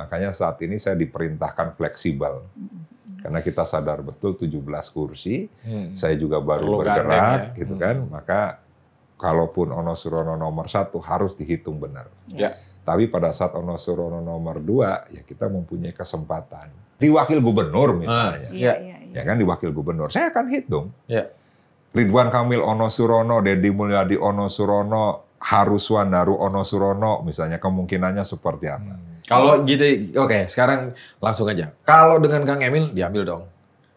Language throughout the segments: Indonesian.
Makanya saat ini saya diperintahkan fleksibel. Karena kita sadar betul 17 kursi, saya juga baru Perlu bergerak, gandeng, ya. gitu kan. Maka kalaupun Ono Surono nomor 1 harus dihitung benar. Ya. Tapi pada saat Ono Surono nomor 2, ya kita mempunyai kesempatan. Di wakil gubernur misalnya, ya kan di wakil gubernur, saya akan hitung. Ya. Ridwan Kamil Ono Surono, Deddy Mulyadi Ono Surono, Haruswan Daru Ono Surono, misalnya kemungkinannya seperti apa? Kalau gitu, oke, sekarang langsung aja. Kalau dengan Kang Emil, diambil dong.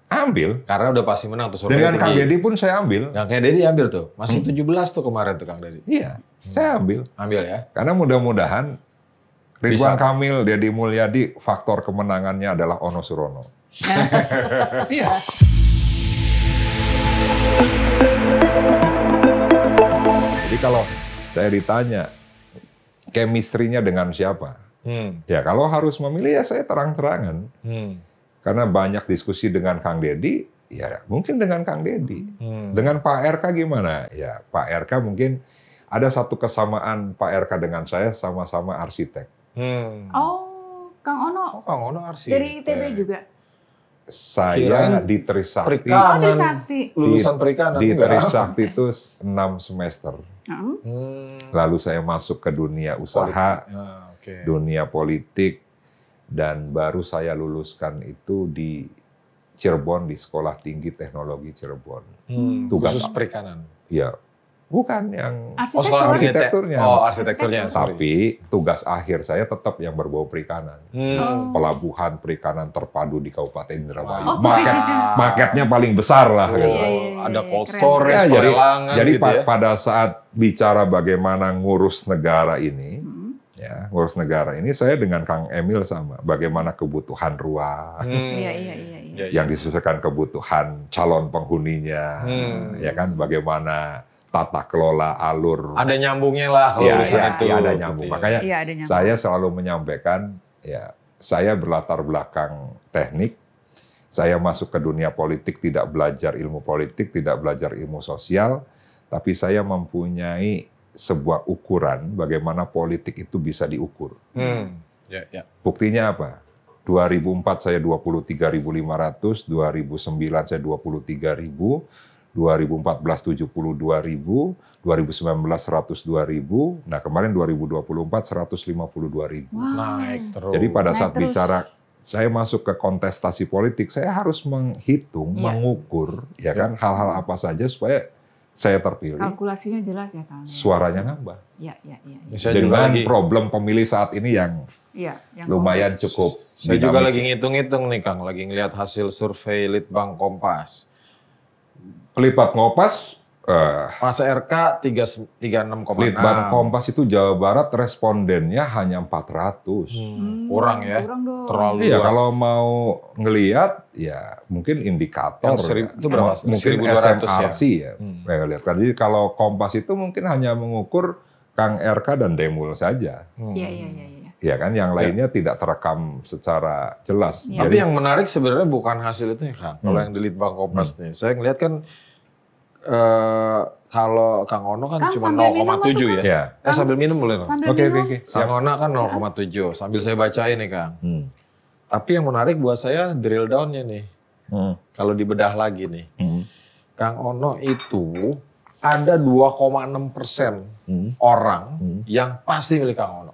Ambil. Karena udah pasti menang tuh survei Dengan Kang tinggi. Deddy pun saya ambil. Yang kayak Deddy ambil tuh. Masih 17 tuh kemarin tuh Kang Deddy. Iya, saya ambil. Ambil ya. Karena mudah-mudahan Ridwan Bisa. Kamil, Deddy Mulyadi, faktor kemenangannya adalah Ono Surono. Iya. Jadi kalau saya ditanya, chemistry-nya dengan siapa? Ya kalau harus memilih ya saya terang-terangan. Karena banyak diskusi dengan Kang Deddy, ya mungkin dengan Kang Deddy. Dengan Pak RK gimana? Ya Pak RK mungkin ada satu kesamaan Pak RK dengan saya, sama-sama arsitek. Oh, Kang Ono. Oh, Kang Ono arsitek. Dari ITB juga? Saya Kirain di Trisakti. Perikanan. Trisakti. Lulusan perikanan. Di enggak? Trisakti itu 6 semester. Lalu saya masuk ke dunia usaha, dunia politik, dan baru saya luluskan itu di Cirebon, di Sekolah Tinggi Teknologi Cirebon. Khusus perikanan. Ya, bukan yang Arsitekturnya. Oh, arsitekturnya. Sorry. tapi tugas akhir saya tetap yang berbau perikanan. Pelabuhan perikanan terpadu di Kabupaten Indramayu. Marketnya paling besar lah. Oh, gitu. ada cold Keren. storage, Ya, pelelangan jadi gitu ya. pada saat bicara bagaimana ngurus negara ini, ya ngurus negara ini saya dengan Kang Emil sama. Bagaimana kebutuhan ruang, Iya. yang disesuaikan kebutuhan calon penghuninya, ya kan? Bagaimana tata kelola alur. Ada nyambungnya lah kalau urusan itu. Ya, ada nyambung. Gitu ya. Makanya Iya, ada nyambung. saya selalu menyampaikan, ya saya berlatar belakang teknik. Saya masuk ke dunia politik tidak belajar ilmu politik, tidak belajar ilmu sosial, tapi saya mempunyai sebuah ukuran bagaimana politik itu bisa diukur. Ya. Buktinya apa? 2004 saya 23.500, 2009 saya 23.000, 2014 72.000, 2019 102.000, nah kemarin 2024 152.000. Naik terus. Jadi pada Naik saat terus. bicara saya masuk ke kontestasi politik, saya harus menghitung, mengukur, ya kan, hal-hal apa saja supaya saya terpilih. Kalkulasinya jelas ya, Kang. Suaranya nambah. Iya. Saya juga Dengan lagi, problem pemilih saat ini yang Yang lumayan kompleks. cukup saya juga dinamis. lagi ngitung-ngitung nih Kang, lagi ngelihat hasil survei Litbang Kompas. Lipat Ngopas, Mas RK 36,6. Litbang Kompas itu Jawa Barat respondennya hanya 400. Kurang ya. Kurang dong. Terlalu Iya, luas. kalau mau ngelihat ya mungkin indikator. Yang itu berapa? Mungkin 1.200 SMRC ya. Lihat kan. Jadi kalau Kompas itu mungkin hanya mengukur Kang RK dan Demul saja. Iya. Ya kan, yang lainnya tidak terekam secara jelas. Iya. Tapi yang menarik sebenarnya bukan hasil itu ya Kang. Kalau yang di Litbang Kompas nih, saya ngelihat kan kalau Kang Ono kan Kang, cuma sambil minum 0,7 ya. Ya. Sambil minum boleh Kang? Sambil Oke. minum. Kang Ono kan 0,7. Sambil saya bacain nih Kang. Tapi yang menarik buat saya drill down-nya nih. Kalau dibedah lagi nih. Kang Ono itu ada 2,6% orang yang pasti milih Kang Ono.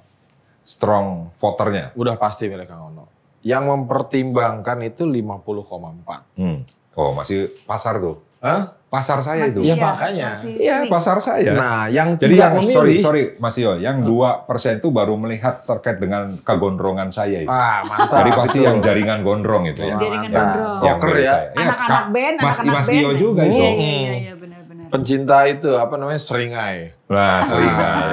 Strong voternya. Udah pasti milih Kang Ono. Yang mempertimbangkan itu 50,4. Oh, masih pasar tuh. Hah? Pasar saya itu. Iya, makanya. Iya, pasar saya. Nah, yang Jadi tidak yang memilih. sorry Mas Yo, yang 2% itu baru melihat terkait dengan kegondrongan saya itu. Mantap. Jadi pasti betul. yang jaringan gondrong itu ya. Jaringan Mantap. gondrong. Yang Poker dari ya. saya. Anak-anak band, Mas anak-anak Iyo band. juga itu. Iya, benar. Pencinta itu apa namanya seringai. Nah, seringai.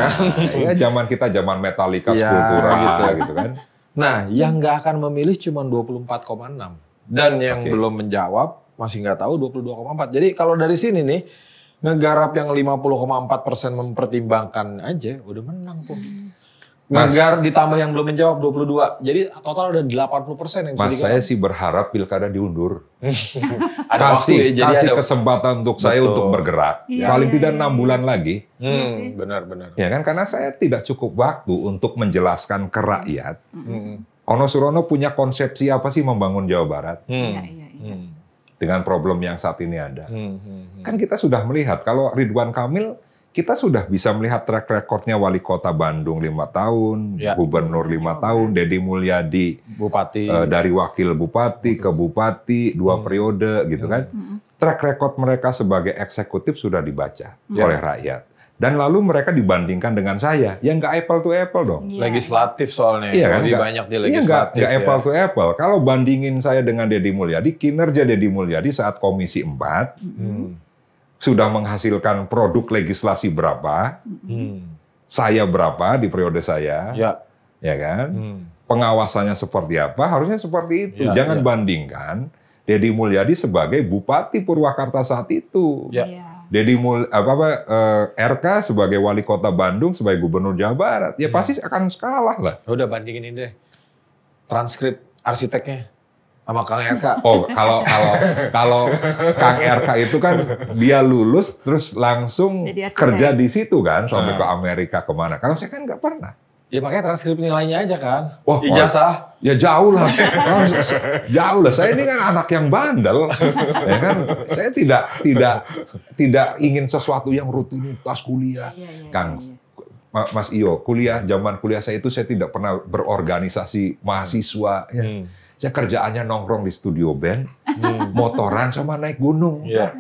Ya zaman kita zaman Metallica Iya, Sepultura gitu. gitu kan. Nah, yang nggak akan memilih cuma 24,6. Dan yang Oke. belum menjawab masih nggak tahu 22,4. Jadi kalau dari sini nih, ngegarap yang 50,4% mempertimbangkan aja, udah menang tuh. Ngegar ditambah yang belum menjawab 22. Jadi total udah 80% yang bisa Mas, digarap. saya sih berharap pilkada diundur. Ada waktu ya, jadi kasih ada. kesempatan untuk saya Betul. untuk bergerak. Iya, Paling iya, tidak iya. 6 bulan lagi. Benar-benar. Ya kan, karena saya tidak cukup waktu untuk menjelaskan ke rakyat Ono Surono punya konsepsi apa sih membangun Jawa Barat Iya. dengan problem yang saat ini ada. Kan kita sudah melihat kalau Ridwan Kamil, kita sudah bisa melihat track recordnya wali kota Bandung 5 tahun, gubernur 5 tahun, Deddy Mulyadi bupati dari wakil bupati ke bupati 2 periode gitu kan. Track record mereka sebagai eksekutif sudah dibaca oleh rakyat. Dan lalu mereka dibandingkan dengan saya, yang nggak apple to apple dong. Legislatif soalnya, Iya kan? lebih banyak di legislatif. Nggak apple to apple. Kalau bandingin saya dengan Deddy Mulyadi, kinerja Deddy Mulyadi saat Komisi 4 sudah menghasilkan produk legislasi berapa, saya berapa di periode saya, ya kan? Pengawasannya seperti apa, harusnya seperti itu. Jangan bandingkan Deddy Mulyadi sebagai Bupati Purwakarta saat itu. Deddy RK sebagai wali kota Bandung, sebagai gubernur Jawa Barat, ya pasti akan kalah lah. Udah bandingin ini deh, transkrip arsiteknya sama Kang RK. Oh, kalau Kang RK itu kan dia lulus terus langsung kerja di situ kan, sampai ke Amerika kemana. Kalau saya kan nggak pernah. Ya makanya transkrip nilainya aja kan. Wah, ijazah. Ya jauh lah. Jauh lah. Saya ini kan anak yang bandel. Ya kan? Saya tidak ingin sesuatu yang rutinitas kuliah. Kang, Mas Iyo, zaman kuliah saya itu saya tidak pernah berorganisasi mahasiswa. Ya. Saya kerjaannya nongkrong di studio band, motoran sama naik gunung. Iya.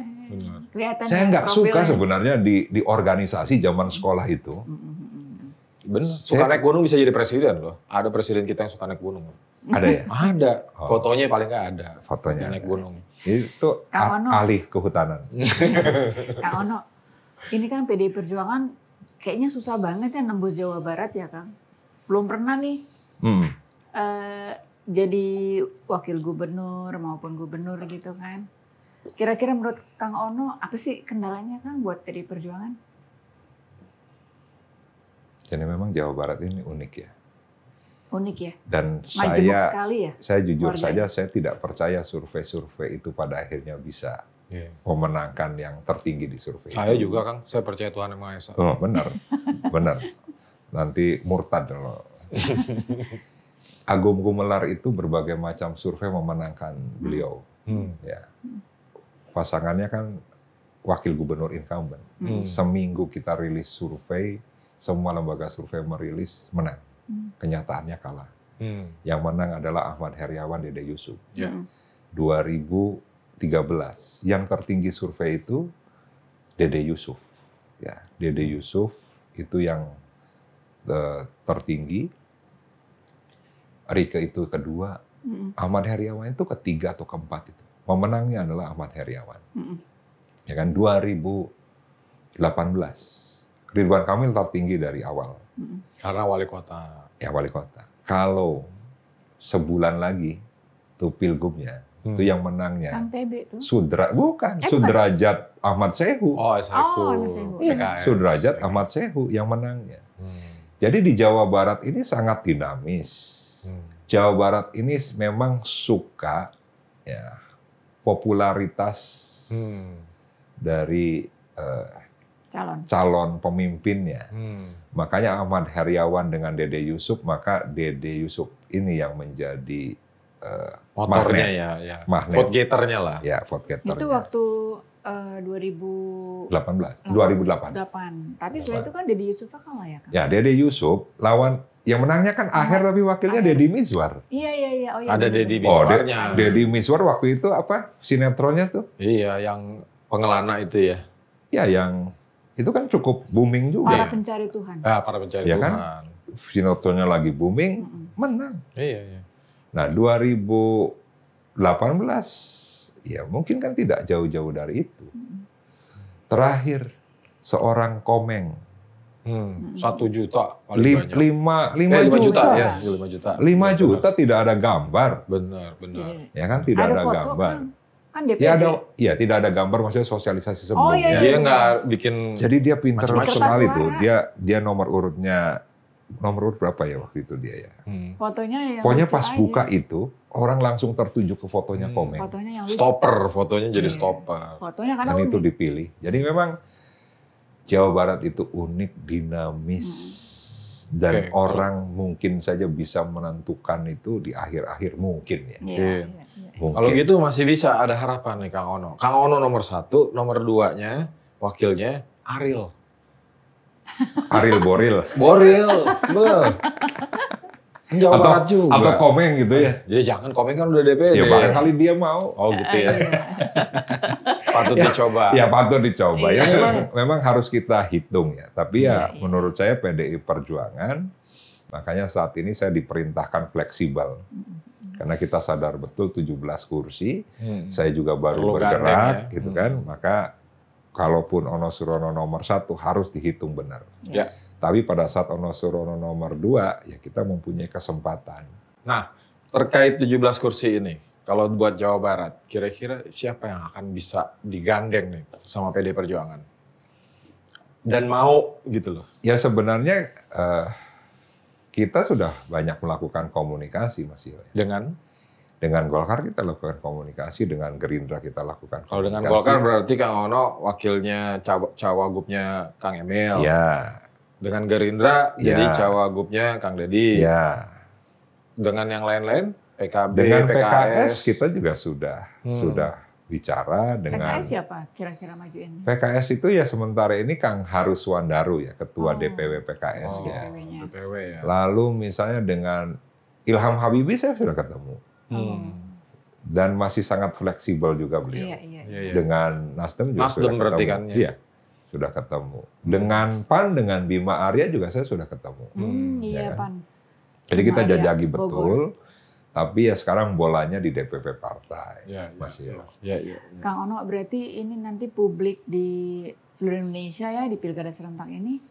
Saya nggak suka sebenarnya di organisasi zaman sekolah itu. Bener. Suka naik gunung bisa jadi presiden loh. Ada presiden kita yang suka naik gunung. Ada ya? Ada. Fotonya paling nggak ada. Fotonya naik gunung. Itu ahli kehutanan. Kang Ono, ini kan PDI Perjuangan kayaknya susah banget ya nembus Jawa Barat ya Kang. Belum pernah nih jadi wakil gubernur maupun gubernur gitu kan. Kira-kira menurut Kang Ono apa sih kendalanya Kang buat PDI Perjuangan? Jadi memang Jawa Barat ini unik ya. Unik ya. Dan sekali ya. Saya jujur saja saya tidak percaya survei-survei itu pada akhirnya bisa memenangkan yang tertinggi di survei. Saya juga Kang, saya percaya Tuhan Yang Maha Esa. Oh, benar. Benar. Nanti murtad loh. Agung Gumelar itu berbagai macam survei memenangkan beliau. Ya. Pasangannya kan wakil gubernur incumbent. Seminggu kita rilis survei, semua lembaga survei merilis menang. Kenyataannya kalah. Yang menang adalah Ahmad Heriawan, Dede Yusuf. 2013. Yang tertinggi survei itu Dede Yusuf. Ya, Dede Yusuf itu yang tertinggi. Rike itu kedua. Ahmad Heriawan itu ketiga atau keempat itu. Pemenangnya adalah Ahmad Heriawan. Ya kan 2018. Ridwan Kamil tertinggi dari awal. Karena wali kota. Ya wali kota. Kalau sebulan lagi tuh pilgubnya, itu yang menangnya. Kang TB tuh. Sudrajat Ahmad Sehu. Oh, Sehu. Ya, Sudrajat Ahmad Sehu yang menangnya. Jadi di Jawa Barat ini sangat dinamis. Jawa Barat ini memang suka ya popularitas dari calon pemimpinnya. Makanya Ahmad Heriawan dengan Dede Yusuf, maka Dede Yusuf ini yang menjadi motornya magnet. Vote getter-nya lah. Ya, vote getter-nya. Itu waktu 2008. Tapi setelah itu kan Dede Yusuf kalah ya kan? Ya, Dede Yusuf lawan yang menangnya kan Aher tapi wakilnya Deddy Mizwar. Iya. Oh, iya, ada Deddy Mizwarnya. Deddy Mizwar waktu itu apa sinetronnya tuh? Iya, yang pengelana itu ya. Ya, yang itu kan cukup booming juga. Para pencari Tuhan. Para pencari ya Tuhan. Kan? Sinetronnya lagi booming, menang. Iya. Nah, 2018 ya mungkin kan tidak jauh-jauh dari itu. Terakhir seorang Komeng 1 juta paling banyak. 5 juta. Ya, 5 juta. 5 juta tidak ada gambar. Benar. Ya kan tidak ada foto, gambar. Kan DPD. Tidak ada gambar, maksudnya sosialisasi sebelumnya. Dia nggak bikin. Jadi dia pinter sekali tuh. Suara. Dia nomor urut berapa ya waktu itu dia ya. Fotonya yang pokoknya pas buka itu orang langsung tertuju ke fotonya Komeng. Fotonya yang stopper, fotonya jadi stopper. Fotonya karena dan itu dipilih. Jadi memang Jawa Barat itu unik, dinamis, Dan orang mungkin saja bisa menentukan itu di akhir-akhir mungkin ya. Iya. Mungkin. Kalau gitu masih bisa ada harapan nih Kang Ono. Kang Ono nomor 1, nomor 2-nya wakilnya Ariel. Ariel Boril. Boril, Jawa Barat juga. Atau Komeng gitu ya. Ya jangan, Komeng kan udah DPD. Ya barangkali dia mau. Oh gitu ya. Patut dicoba. Ya patut dicoba. Ya Iya. memang harus kita hitung ya. Tapi ya Iya. menurut saya PDI Perjuangan, makanya saat ini saya diperintahkan fleksibel. Karena kita sadar betul 17 kursi, saya juga baru Perlu bergerak gandeng ya. gitu kan. Maka kalaupun Ono Surono nomor 1 harus dihitung benar. Ya. Tapi pada saat Ono Surono nomor 2, ya kita mempunyai kesempatan. Nah, terkait 17 kursi ini, kalau buat Jawa Barat, kira-kira siapa yang akan bisa digandeng nih sama PD Perjuangan? Dan mau gitu loh. Ya sebenarnya kita sudah banyak melakukan komunikasi Mas Yo. Dengan Golkar kita lakukan komunikasi, dengan Gerindra kita lakukan komunikasi. Kalau dengan Golkar berarti Kang Ono wakilnya cawagupnya Kang Emil. Ya. Dengan Gerindra Ya. jadi cawagupnya Kang Deddy. Ya. Dengan yang lain-lain PKB, Dengan PKS kita juga sudah bicara dengan PKS siapa kira-kira majuin? PKS itu ya sementara ini Kang Haruswandaru ya, ketua DPW PKS ya. DPW-nya. DPW ya. Lalu misalnya dengan Ilham Habibie saya sudah ketemu. Dan masih sangat fleksibel juga beliau. Iya. Dengan Nasdem juga Nasdem sudah berarti ketemu. kan ya? Iya, sudah ketemu. Dengan PAN, dengan Bima Arya juga saya sudah ketemu. Iya, kan? Pan. Jadi kita Bima Arya, jajaki Bogor. betul, tapi ya sekarang bolanya di DPP partai. Iya, Masih Iya. Kang Ono, berarti ini nanti publik di seluruh Indonesia ya, di Pilkada serentak ini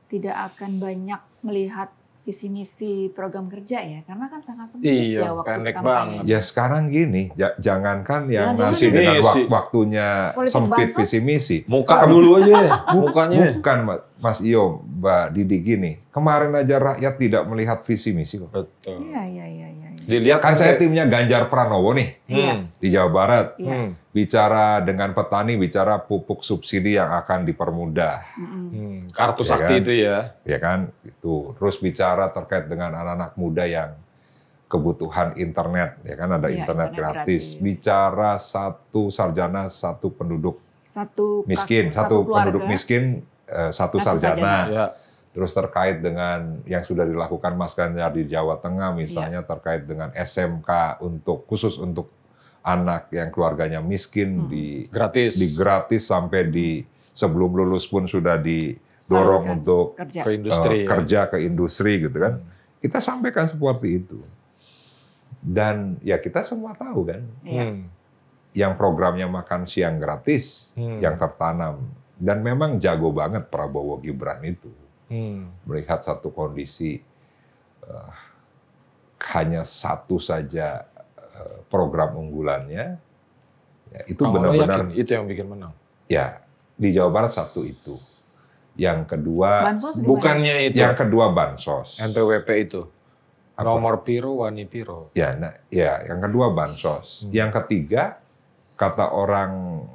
tidak akan banyak melihat visi misi program kerja ya, karena kan sangat sempit Iya, ya waktu pendek kampanye. banget. Ya sekarang gini, jangankan yang Ya, nanti visi dengan misi. waktunya Politik sempit bansos. visi misi. Muka dulu aja ya, mukanya. Bukan Mas Iyo, Mbak Didi gini. Kemarin aja rakyat tidak melihat visi misi kok. Betul. Iya. Dilihat Kan saya timnya Ganjar Pranowo nih Iya. di Jawa Barat. Iya. Bicara dengan petani, bicara pupuk subsidi yang akan dipermudah. Kartu Ya sakti kan? itu ya. Ya kan, itu. Terus bicara terkait dengan anak-anak muda yang kebutuhan internet, ya kan ada Iya, internet internet gratis. gratis. Bicara satu sarjana, satu penduduk Satu miskin, satu keluarga. penduduk miskin, satu Satu sarjana. Ya. Terus terkait dengan yang sudah dilakukan Mas Ganjar di Jawa Tengah, misalnya terkait dengan SMK khusus untuk anak yang keluarganya miskin Gratis. di gratis sampai di sebelum lulus pun sudah didorong Salurkan untuk kerja. Ke industri. Ya. kerja ke industri gitu kan. Kita sampaikan seperti itu. Dan ya kita semua tahu kan, Iya. yang programnya makan siang gratis, yang tertanam. Dan memang jago banget Prabowo Gibran itu. Melihat satu kondisi hanya satu saja program unggulannya, ya, itu Kang Ono benar-benar yakin itu yang bikin menang. ya di Jawa Barat satu itu. Yang kedua, Bansos gimana? Bukannya itu. yang kedua bansos. NPWP itu. Apa? Nomor piro, wani piro. Ya, yang kedua bansos. Yang ketiga, kata orang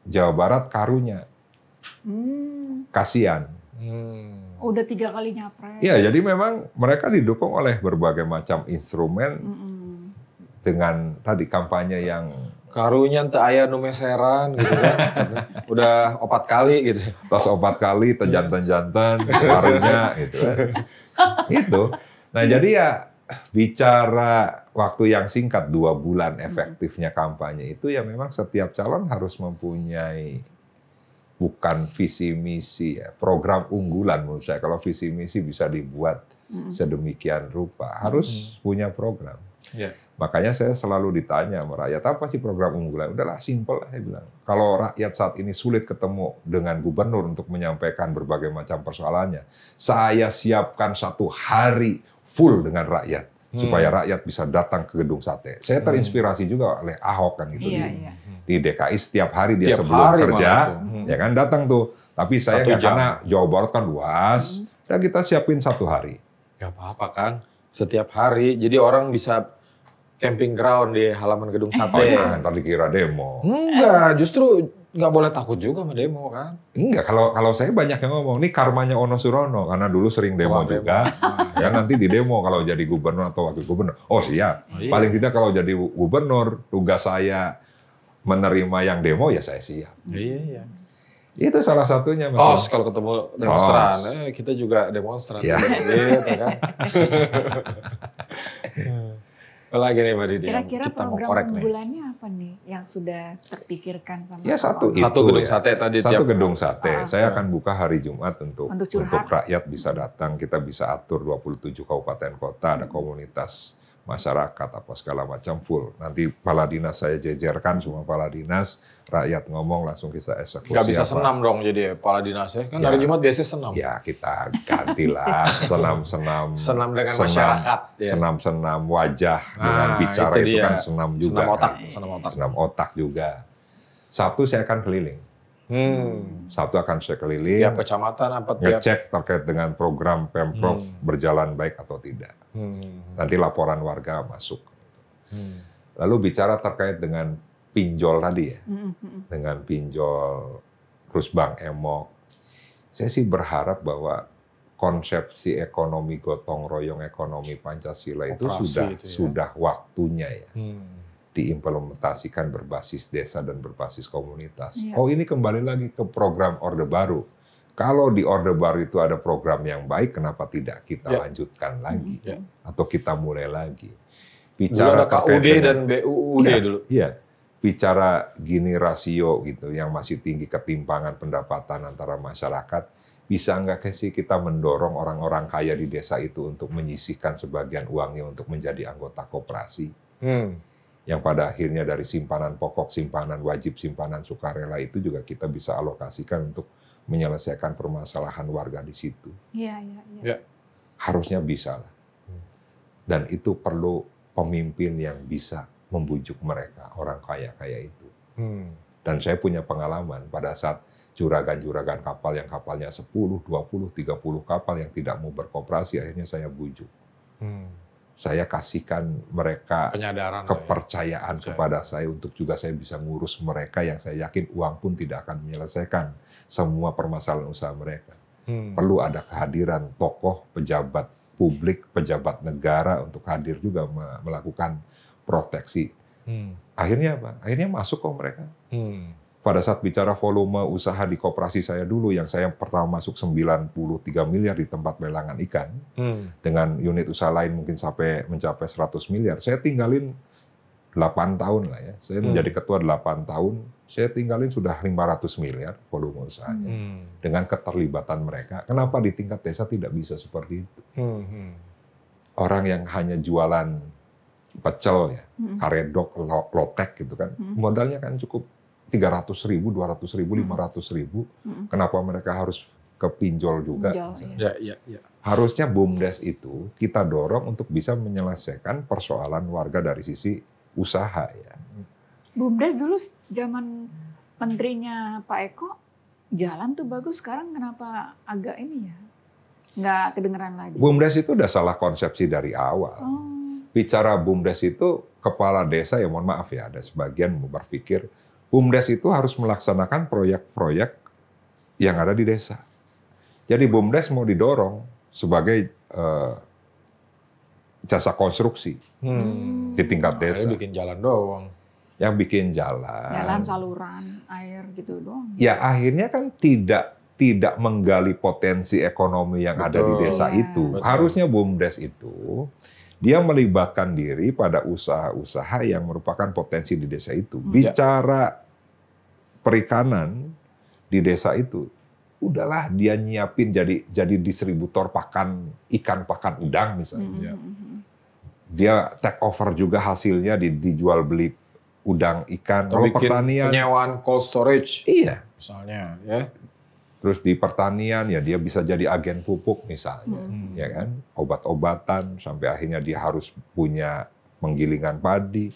Jawa Barat karunya, kasihan. Udah 3 kali nyapres. Ya, jadi memang mereka didukung oleh berbagai macam instrumen dengan tadi kampanye yang Karunya teu aya nu meseran gitu kan. Udah 4 kali gitu. tos 4 kali, tejantan-jantan, karunya gitu kan. Itu. Nah, jadi ya bicara waktu yang singkat 2 bulan efektifnya kampanye itu ya memang setiap calon harus mempunyai bukan visi misi ya, program unggulan menurut saya. Kalau visi misi bisa dibuat sedemikian rupa, harus punya program. Ya. Makanya saya selalu ditanya sama rakyat, apa sih program unggulan? Udahlah, simpel saya bilang. Kalau rakyat saat ini sulit ketemu dengan gubernur untuk menyampaikan berbagai macam persoalannya, saya siapkan 1 hari full dengan rakyat supaya rakyat bisa datang ke Gedung Sate. Saya terinspirasi juga oleh Ahok kan gitu di DKI setiap hari dia Tiap sebelum hari kerja, malah tuh. ya kan datang tuh. Tapi saya 1 nggak, jam. karena Jawa Barat kan luas, dan kita siapin 1 hari. Gak apa-apa Kang. Setiap hari. Jadi orang bisa camping ground di halaman Gedung Oh, Sate. jangan, tadi kira demo. Enggak, justru nggak boleh takut juga sama demo kan? Enggak, kalau saya banyak yang ngomong, ini karmanya Ono Surono, karena dulu sering demo juga. Ya nanti di demo kalau jadi gubernur atau wakil gubernur. Oh siap, paling tidak kalau jadi gubernur, tugas saya menerima yang demo, ya saya siap. Iya. Itu salah satunya. Tos kalau ketemu demonstran, kita juga demonstran. Ya. Gitu kan. Apalagi nih Mbak Didi, kira-kira kita mau program korek nih. unggulannya apa nih yang sudah terpikirkan sama Ya satu gedung ya. sate tadi. Satu gedung sate. Ah. Saya akan buka hari Jumat untuk curhat. rakyat bisa datang. Kita bisa atur 27 kabupaten kota, ada komunitas masyarakat apa segala macam full. Nanti kepala dinas saya jejerkan semua kepala dinas, rakyat ngomong langsung kita eksekusi. Nggak bisa senam dong jadi kepala dinasnya. Kan hari Jumat biasanya senam. Ya kita gantilah senam-senam. Senam dengan masyarakat. Ya. Senam-senam wajah dengan bicara itu kan senam juga. Senam otak juga. Sabtu saya akan keliling. Sabtu akan saya keliling. Tiap kecamatan apa tiap ngecek terkait dengan program Pemprov berjalan baik atau tidak. Nanti laporan warga masuk. Lalu bicara terkait dengan pinjol tadi ya, dengan pinjol terus Bank Emok. Saya sih berharap bahwa konsepsi ekonomi gotong royong ekonomi Pancasila itu sudah waktunya ya. Diimplementasikan berbasis desa dan berbasis komunitas. Iya. Oh ini kembali lagi ke program Orde Baru. Kalau di Orde Baru itu ada program yang baik, kenapa tidak kita lanjutkan lagi? Atau kita mulai lagi? Bicara dulu ada KUD dan BUUD dulu. Iya, bicara gini rasio gitu, yang masih tinggi ketimpangan pendapatan antara masyarakat, bisa nggak sih kita mendorong orang-orang kaya di desa itu untuk menyisihkan sebagian uangnya untuk menjadi anggota koperasi? Yang pada akhirnya dari simpanan pokok, simpanan wajib, simpanan sukarela itu juga kita bisa alokasikan untuk menyelesaikan permasalahan warga di situ. Iya. Harusnya bisa lah. Dan itu perlu pemimpin yang bisa membujuk mereka, orang kaya-kaya itu. Dan saya punya pengalaman pada saat juragan-juragan kapal yang kapalnya 10, 20, 30 kapal yang tidak mau berkoperasi, akhirnya saya bujuk. Saya kasihkan mereka penyadaran kepercayaan kepada saya untuk juga saya bisa ngurus mereka yang saya yakin uang pun tidak akan menyelesaikan semua permasalahan usaha mereka. Perlu ada kehadiran tokoh, pejabat publik, pejabat negara untuk hadir juga melakukan proteksi. Akhirnya apa? Akhirnya masuk kok mereka. Pada saat bicara volume usaha di koperasi saya dulu, yang saya pertama masuk 93 miliar di tempat pelelangan ikan, dengan unit usaha lain mungkin sampai mencapai 100 miliar, saya tinggalin 8 tahun lah ya. Saya menjadi ketua 8 tahun, saya tinggalin sudah 500 miliar volume usahanya. Dengan keterlibatan mereka. Kenapa di tingkat desa tidak bisa seperti itu? Orang yang hanya jualan pecel ya, karedok, lotek gitu kan, modalnya kan cukup 300.000, 200.000, 500.000. Kenapa mereka harus ke pinjol juga? Ya. Harusnya BUMDes itu kita dorong untuk bisa menyelesaikan persoalan warga dari sisi usaha ya. BUMDes dulu zaman menterinya Pak Eko jalan tuh bagus, sekarang kenapa agak ini ya? Nggak kedengeran lagi. BUMDes itu udah salah konsepsi dari awal. Bicara BUMDes itu kepala desa ya, mohon maaf ya, ada sebagian berpikir BUMDes itu harus melaksanakan proyek-proyek yang ada di desa. Jadi BUMDes mau didorong sebagai jasa konstruksi di tingkat desa. Bikin jalan doang. Yang bikin jalan, saluran, air gitu doang. Ya akhirnya kan tidak menggali potensi ekonomi yang ada di desa itu. Betul. Harusnya BUMDes itu dia melibatkan diri pada usaha-usaha yang merupakan potensi di desa itu. Bicara perikanan di desa itu, udahlah dia nyiapin jadi distributor ikan pakan udang misalnya. Dia take over juga hasilnya dijual beli udang ikan. Kalau pertanian, penyewaan cold storage, iya, misalnya, ya. Terus di pertanian ya dia bisa jadi agen pupuk misalnya, ya kan, obat-obatan sampai akhirnya dia harus punya penggilingan padi,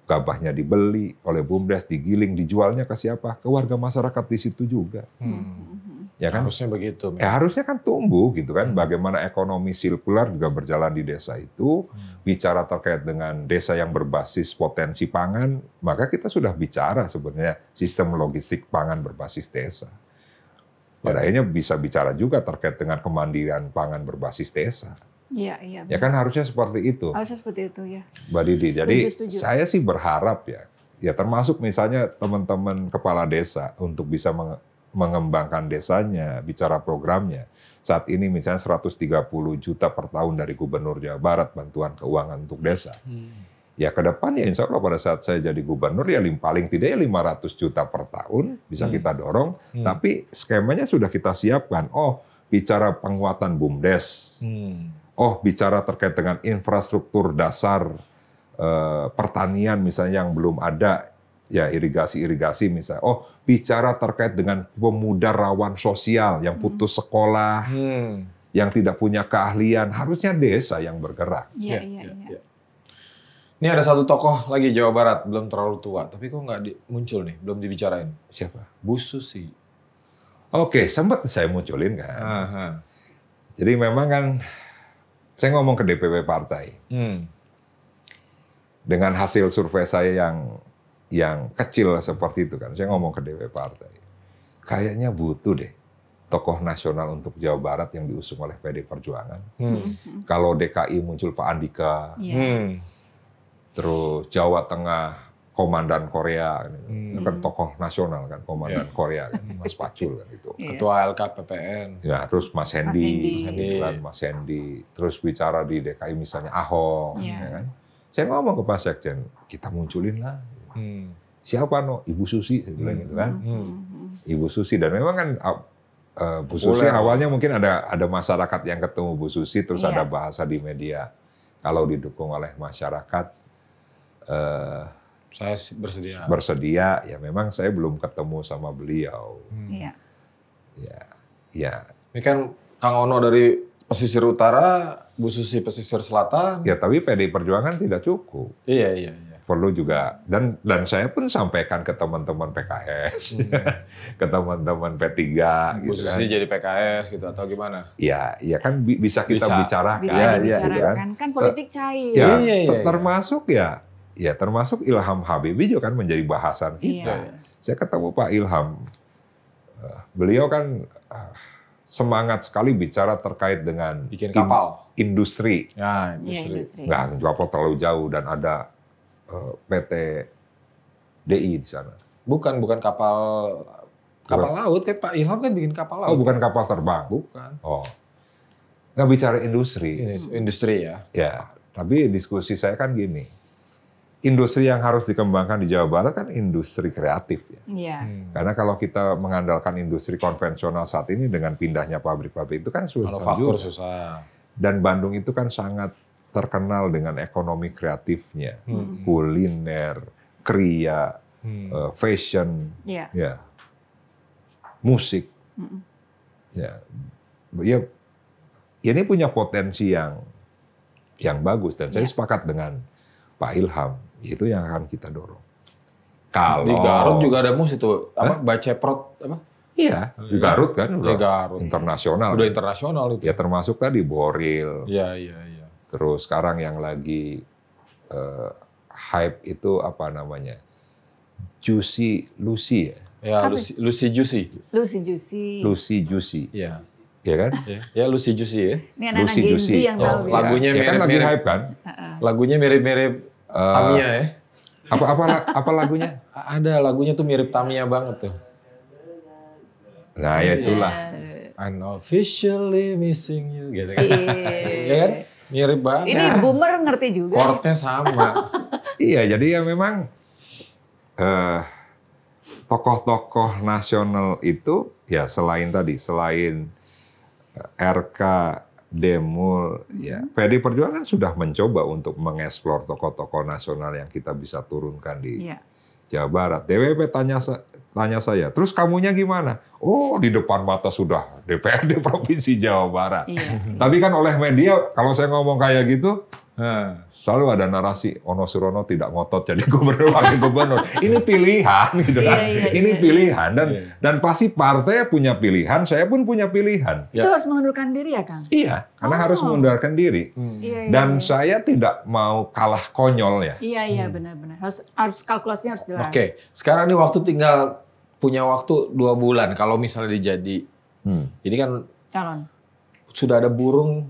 gabahnya dibeli oleh BUMDes, digiling, dijualnya ke siapa? Ke warga masyarakat di situ juga. Ya kan? Harusnya begitu. Harusnya kan tumbuh gitu kan. Bagaimana ekonomi sirkular juga berjalan di desa itu. Bicara terkait dengan desa yang berbasis potensi pangan, maka kita sudah bicara sebenarnya sistem logistik pangan berbasis desa. Pada akhirnya bisa bicara juga terkait dengan kemandirian pangan berbasis desa. Iya. Ya kan harusnya seperti itu. Harusnya seperti itu ya. Mbak Didi. Jadi Setuju. saya sih berharap ya termasuk misalnya teman-teman kepala desa untuk bisa mengembangkan desanya, bicara programnya. Saat ini misalnya 130 juta per tahun dari Gubernur Jawa Barat bantuan keuangan untuk desa. Ya ke depan ya insya Allah pada saat saya jadi gubernur ya paling tidak ya 500 juta per tahun bisa kita dorong. Tapi skemanya sudah kita siapkan. Oh bicara penguatan BUMDes. Oh bicara terkait dengan infrastruktur dasar pertanian misalnya yang belum ada. Ya irigasi misalnya. Oh bicara terkait dengan pemuda rawan sosial yang putus sekolah, yang tidak punya keahlian, harusnya desa yang bergerak. Iya. Ini ada satu tokoh lagi Jawa Barat, belum terlalu tua, tapi kok nggak muncul nih, belum dibicarain. Siapa? Bu Susi. Oke, sempat saya munculin kan. Aha. Jadi memang kan saya ngomong ke DPP partai. Dengan hasil survei saya yang kecil seperti itu kan, saya ngomong ke DPP partai. Kayaknya butuh deh tokoh nasional untuk Jawa Barat yang diusung oleh PD Perjuangan. Kalau DKI muncul Pak Andika, terus Jawa Tengah Komandan Korea, kan tokoh nasional kan, Komandan Korea kan, Mas Pacul kan itu. Ketua LKPPN. Ya, terus Mas Hendi, Hendi. Mas Hendi. Terus bicara di DKI misalnya Ahok, ya kan. Saya ngomong ke Pak Sekjen, kita munculin lah. Siapa no? Ibu Susi, saya bilang gitu kan. Ibu Susi, dan memang kan Bu Susi awalnya mungkin ada masyarakat yang ketemu Bu Susi, terus ada bahasa di media. Kalau didukung oleh masyarakat, saya bersedia. Bersedia, ya memang saya belum ketemu sama beliau. Ya. Ini kan Kang Ono dari pesisir utara, Bu Susi pesisir selatan. Ya, tapi PD Perjuangan tidak cukup. Iya. Perlu juga, dan saya pun sampaikan ke teman-teman PKS, ke teman-teman P3 Bu gitu Susi kan. jadi PKS gitu atau gimana? Ya kan bisa kita bicarakan. Bisa gitu dibicarakan, kan politik cair. Ya, Iya. termasuk termasuk Ilham Habibie juga kan menjadi bahasan kita. Saya ketemu Pak Ilham, beliau kan semangat sekali bicara terkait dengan bikin kapal, industri. Ya, industri. Nggak kapal terlalu jauh dan ada PT DI di sana. Bukan kapal laut kan, Pak Ilham kan bikin kapal laut. Oh, bukan kapal terbang. Bukan. Oh. Nggak bicara industri. Industri ya. Ya, tapi diskusi saya kan gini. Industri yang harus dikembangkan di Jawa Barat kan industri kreatif ya. Iya. Karena kalau kita mengandalkan industri konvensional saat ini dengan pindahnya pabrik-pabrik itu kan susah Manufaktur juga. susah. Dan Bandung itu kan sangat terkenal dengan ekonomi kreatifnya, kuliner, kriya, fashion, ya, musik, ya, ini punya potensi yang bagus dan saya sepakat dengan Pak Ilham, itu yang akan kita dorong. Kalau di Garut juga ada musik tuh, Baceprot apa? Iya, di Garut kan udah Garut. internasional. Udah internasional itu. Ya termasuk tadi Boril. Iya. Terus sekarang yang lagi hype itu apa namanya? Juicy Lucy ya? Ya, Lucy Juicy. Lucy Juicy. Iya. Iya kan? Ya, Lucy Juicy ya. Ini anak-anak Gen Z yang tahu. Lagunya ya kan lagi hype kan? Lagunya mirip-mirip Tamiya ya. Apa lagunya? Ada lagunya tuh mirip Tamiya banget tuh. Nah, ya itulah. Unofficially missing you gitu kan. Iya kan? Mirip banget. Ini boomer ngerti juga. Chordnya sama. Iya, jadi ya memang tokoh-tokoh nasional itu ya selain RK, Demul, ya PD Perjuangan sudah mencoba untuk mengeksplor tokoh-tokoh nasional yang kita bisa turunkan di Jawa Barat. DPP tanya saya, terus kamunya gimana? Oh, di depan mata sudah DPRD Provinsi Jawa Barat. Tapi kan oleh media, kalau saya ngomong kayak gitu, Selalu ada narasi Ono Surono tidak ngotot jadi gubernur wakil gubernur. Ini pilihan gitu kan. Ini pilihan dan pasti partai punya pilihan, saya pun punya pilihan. Itu harus mengundurkan diri ya, Kang? Iya, karena harus mengundurkan diri. Dan saya tidak mau kalah konyol ya. Iya, benar-benar. Harus kalkulasinya harus jelas. Oke, sekarang ini waktu tinggal punya waktu 2 bulan kalau misalnya dijadi. Ini kan calon. Sudah ada burung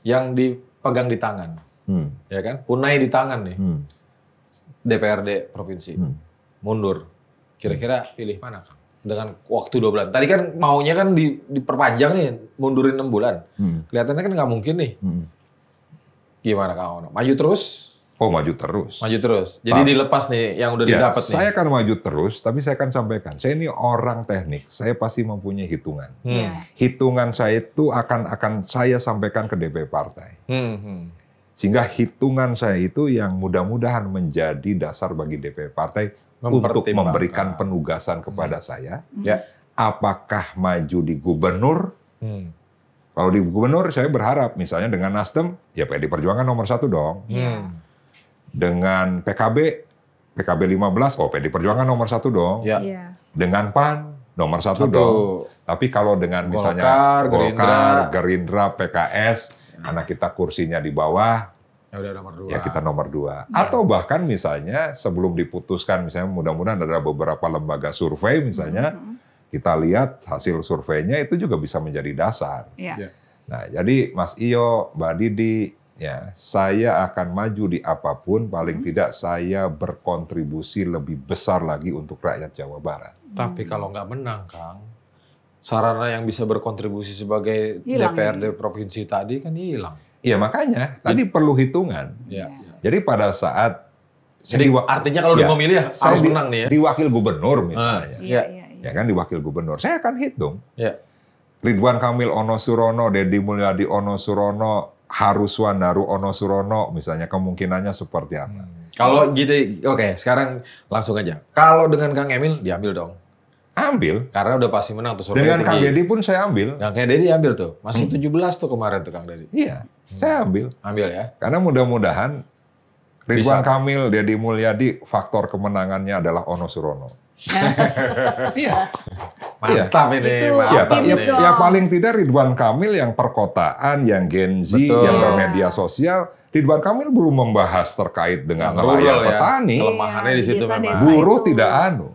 yang dipegang di tangan. Ya kan? Punai di tangan nih. DPRD provinsi. Mundur. Kira-kira pilih mana, Kang? Dengan waktu 2 bulan. Tadi kan maunya kan diperpanjang nih, mundurin 6 bulan. Kelihatannya kan nggak mungkin nih. Gimana, Kang Ono? Maju terus? Oh, maju terus. Maju terus. Jadi dilepas nih yang udah didapat nih. Saya akan maju terus, tapi saya akan sampaikan. Saya ini orang teknik, saya pasti mempunyai hitungan. Hitungan saya itu akan saya sampaikan ke DPP partai. Sehingga hitungan saya itu yang mudah-mudahan menjadi dasar bagi DPP partai untuk memberikan penugasan kepada saya. Apakah maju di gubernur? Kalau di gubernur saya berharap misalnya dengan Nasdem, ya PD Perjuangan nomor 1 dong. Dengan PKB 15, PD Perjuangan nomor 1 dong. Dengan PAN nomor 1 dong. Tapi kalau dengan misalnya Golkar, Gerindra, PKS, karena kita kursinya di bawah, ya udah nomor 2. Ya kita nomor 2. Atau bahkan misalnya sebelum diputuskan, misalnya mudah-mudahan ada beberapa lembaga survei misalnya, kita lihat hasil surveinya itu juga bisa menjadi dasar. Nah, jadi Mas Iyo, Mbak Didi, ya saya akan maju di apapun, paling tidak saya berkontribusi lebih besar lagi untuk rakyat Jawa Barat. Tapi kalau nggak menang, Kang, sarana yang bisa berkontribusi sebagai DPRD provinsi tadi kan hilang. Iya, makanya tadi perlu hitungan. Jadi pada saat artinya kalau udah memilih harus menang nih ya. Di wakil gubernur misalnya. Ya kan di wakil gubernur. Saya akan hitung. Ridwan Kamil Ono Surono, Deddy Mulyadi Ono Surono, Haruswan Daru Ono Surono, misalnya kemungkinannya seperti apa? Kalau gitu, oke, sekarang langsung aja. Kalau dengan Kang Emil, diambil dong. Ambil. Karena udah pasti menang tuh survei dengan Kang Deddy pun saya ambil. Yang Kang Deddy ambil tuh. Masih 17 tuh kemarin tuh Kang Deddy. Iya, saya ambil. Ambil ya. Karena mudah-mudahan Ridwan Kamil, Deddy Mulyadi, faktor kemenangannya adalah Ono Surono. Iya. Mantap ini. Ya paling tidak Ridwan Kamil yang perkotaan, yang Gen Z, yang bermedia sosial, Ridwan Kamil belum membahas terkait dengan nelayan petani. Kelemahannya di situ memang. Buruh tidak anu.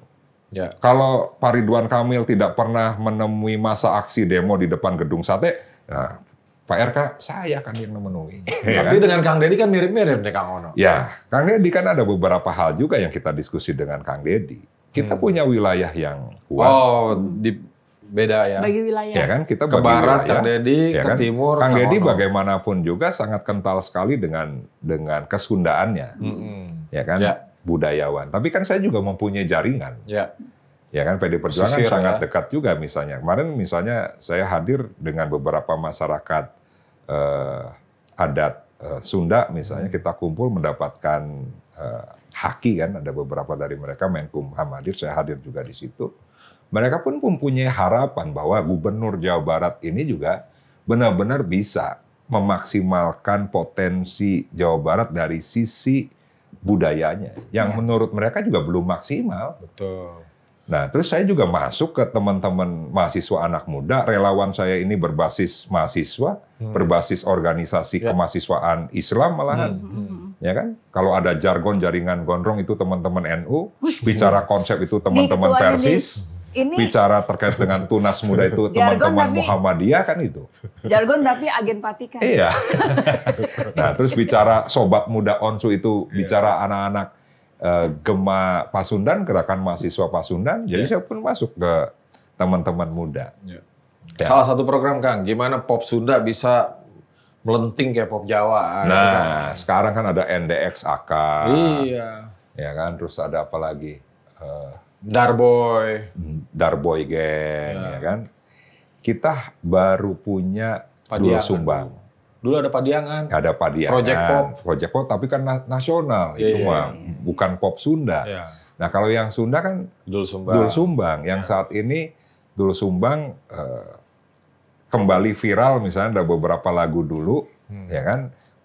Kalau Pak Ridwan Kamil tidak pernah menemui masa aksi demo di depan gedung sate, nah, Pak RK, saya akan yang memenuhi. Tapi dengan Kang Deddy kan mirip-mirip deh Kang Ono. Ya, Kang Deddy kan ada beberapa hal juga yang kita diskusi dengan Kang Deddy. Kita punya wilayah yang kuat. Oh, beda ya. Bagi wilayah. Ya kan, kita ke barat Kang Deddy, ke timur Kang Deddy bagaimanapun juga sangat kental sekali dengan kesundaannya. Ya kan, budayawan. Tapi kan saya juga mempunyai jaringan. Ya kan, PD Perjuangan sangat dekat juga misalnya. Kemarin misalnya saya hadir dengan beberapa masyarakat adat Sunda misalnya, kita kumpul mendapatkan haki kan, ada beberapa dari mereka Menkumham hadir, saya hadir juga di situ. Mereka pun mempunyai harapan bahwa Gubernur Jawa Barat ini juga benar-benar bisa memaksimalkan potensi Jawa Barat dari sisi budayanya, yang menurut mereka juga belum maksimal. Betul. Nah, terus saya juga masuk ke teman-teman mahasiswa anak muda, relawan saya ini berbasis mahasiswa, berbasis organisasi kemahasiswaan Islam malahan. Ya kan? Kalau ada jargon jaringan gondrong itu teman-teman NU, bicara konsep itu teman-teman Persis, bicara terkait dengan Tunas Muda itu teman-teman Muhammadiyah kan itu. Jargon tapi agen Patikan. Iya. Nah, terus bicara Sobat Muda Onsu itu bicara anak-anak Gema Pasundan, gerakan mahasiswa Pasundan. Jadi saya pun masuk ke teman-teman muda. Salah satu program Kang, gimana pop Sunda bisa melenting kayak pop Jawa. Nah, sekarang kan ada NDXAK. Iya. Ya kan, terus ada apa lagi? Darboy Gang, ya kan. Kita baru punya Dul Sumbang. Dulu ada Padiangan. Ada Padiangan. Project Pop, tapi kan nasional. Itu mah bukan pop Sunda. Nah, kalau yang Sunda kan Dul Sumbang. Yang saat ini Dul Sumbang kembali viral, misalnya ada beberapa lagu dulu, ya kan,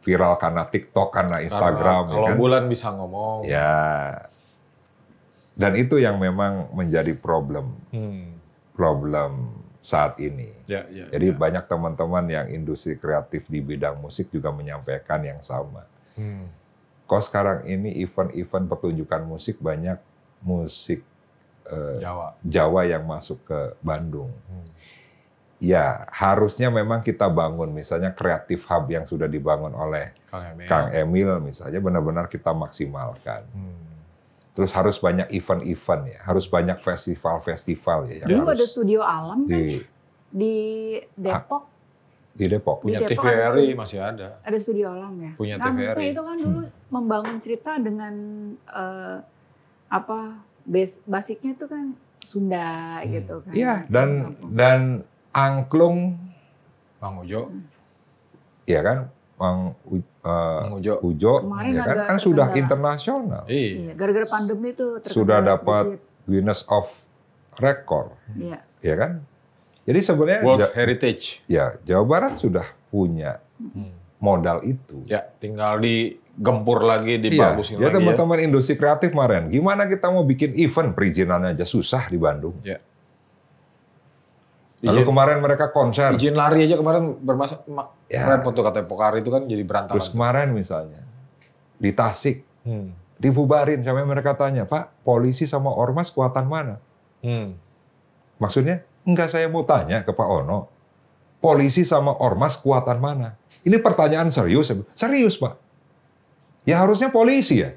viral karena TikTok, karena Instagram. Kalau ya kan? bulan bisa ngomong. Ya. Dan itu yang memang menjadi problem saat ini. Jadi banyak teman-teman yang industri kreatif di bidang musik juga menyampaikan yang sama. Kok sekarang ini event-event pertunjukan musik banyak musik Jawa yang masuk ke Bandung. Ya, harusnya memang kita bangun misalnya kreatif hub yang sudah dibangun oleh Kang Emil misalnya benar-benar kita maksimalkan. Terus harus banyak event-event ya, harus banyak festival-festival ya. Dulu ada studio alam kan di Depok. Di Depok. Punya TVRI masih ada. Ada studio alam ya. Punya nah, TVRI. Itu kan dulu membangun cerita dengan basicnya itu kan Sunda gitu kan. Iya, dan angklung Bang Ujo. Iya kan? Bang Ujo ya kan sudah internasional. Iya. Gara-gara pandemi itu sudah dapat Guinness of Record. Iya. Ya kan? Jadi sebenarnya World Heritage. Ya, Jawa Barat sudah punya modal itu. Ya, tinggal digempur lagi, dibagusin lagi. Ya teman-teman ya. industri kreatif kemarin, gimana kita mau bikin event perizinannya aja susah di Bandung. Ya. Lalu kemarin mereka konser. Izin lari aja kemarin repot tuh katanya Pokari itu kan jadi berantakan. Terus kemarin misalnya di Tasik dibubarin sampai mereka tanya, Pak, polisi sama ormas kekuatan mana? Maksudnya enggak, saya mau tanya ke Pak Ono, polisi sama ormas kekuatan mana? Ini pertanyaan serius, serius Pak. Ya harusnya polisi ya.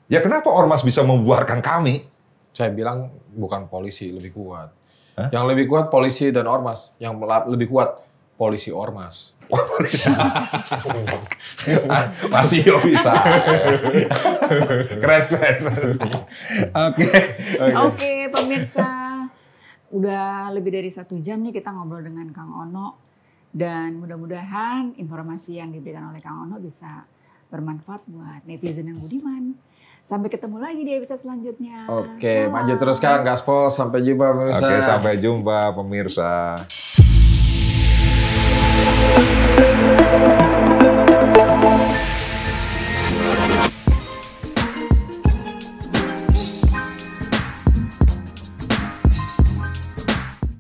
Ya kenapa ormas bisa membubarkan kami? Saya bilang bukan polisi lebih kuat. Hah? Yang lebih kuat polisi dan ormas. Yang lebih kuat polisi ormas. Masih bisa. Keren. Oke, pemirsa. Udah lebih dari 1 jam nih kita ngobrol dengan Kang Ono. Dan mudah-mudahan informasi yang diberikan oleh Kang Ono bisa bermanfaat buat netizen yang budiman. Sampai ketemu lagi di episode selanjutnya. Oke, maju terus Kang Gaspol. Sampai jumpa pemirsa. Oke, sampai jumpa pemirsa.